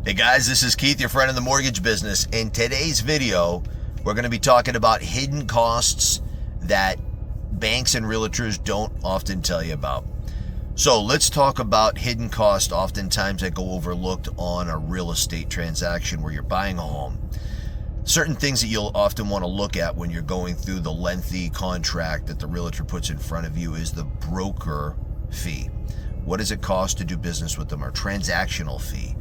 Hey guys, this is Keith, your friend in the mortgage business. In today's video, we're going to be talking about hidden costs that banks and realtors don't often tell you about. So let's talk about hidden costs oftentimes that go overlooked on a real estate transaction where you're buying a home. Certain things that you'll often want to look at when you're going through the lengthy contract that the realtor puts in front of you is the broker fee. What does it cost to do business with them? Or transactional fee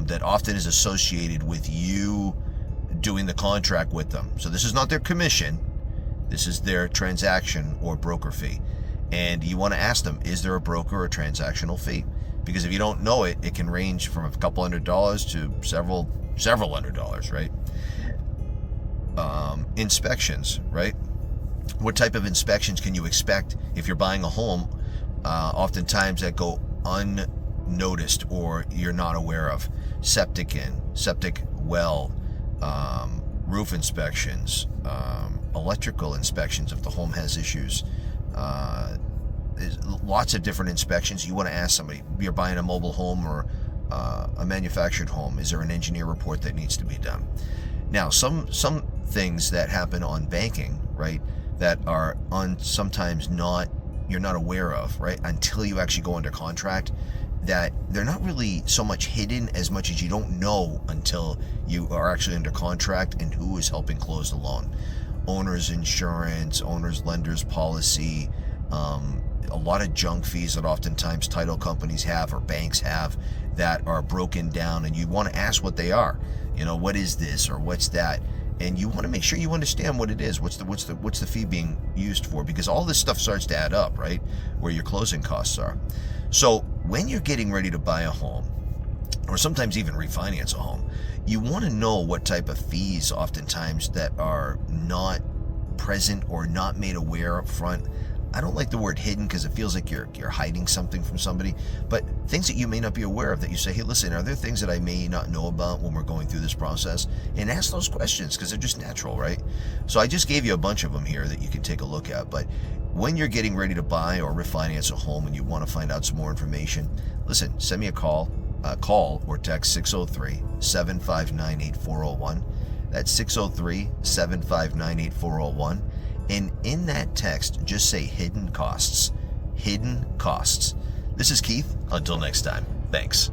that often is associated with you doing the contract with them. So this is not their commission. This is their transaction or broker fee. And you want to ask them, is there a broker or transactional fee? Because if you don't know it, it can range from a couple $100s to several $100s, right? Inspections, right? What type of inspections can you expect if you're buying a home? Oftentimes that go unnoticed or you're not aware of. Septic well, roof inspections, electrical inspections if the home has issues. There's lots of different inspections. You want to ask somebody, you're buying a mobile home or a manufactured home, is there an engineer report that needs to be done? Now, some things that happen on banking, right, that are sometimes you're not aware of, right, until you actually go under contract, that they're not really so much hidden as much as you don't know until you are actually under contract and who is helping close the loan. Owner's insurance, owner's lender's policy, a lot of junk fees that oftentimes title companies have or banks have that are broken down, and you want to ask what they are. You know, what is this or what's that? And you want to make sure you understand what it is. What's the fee being used for? Because all this stuff starts to add up, right? Where your closing costs are. So when you're getting ready to buy a home, or sometimes even refinance a home, you want to know what type of fees oftentimes that are not present or not made aware up front. I don't like the word hidden because it feels like you're hiding something from somebody, but things that you may not be aware of that you say, hey, listen, are there things that I may not know about when we're going through this process? And ask those questions because they're just natural, right? So I just gave you a bunch of them here that you can take a look at. But when you're getting ready to buy or refinance a home and you want to find out some more information, listen, send me a call or text 603-759-8401. That's 603-759-8401. And in that text, just say hidden costs. Hidden costs. This is Keith. Until next time. Thanks.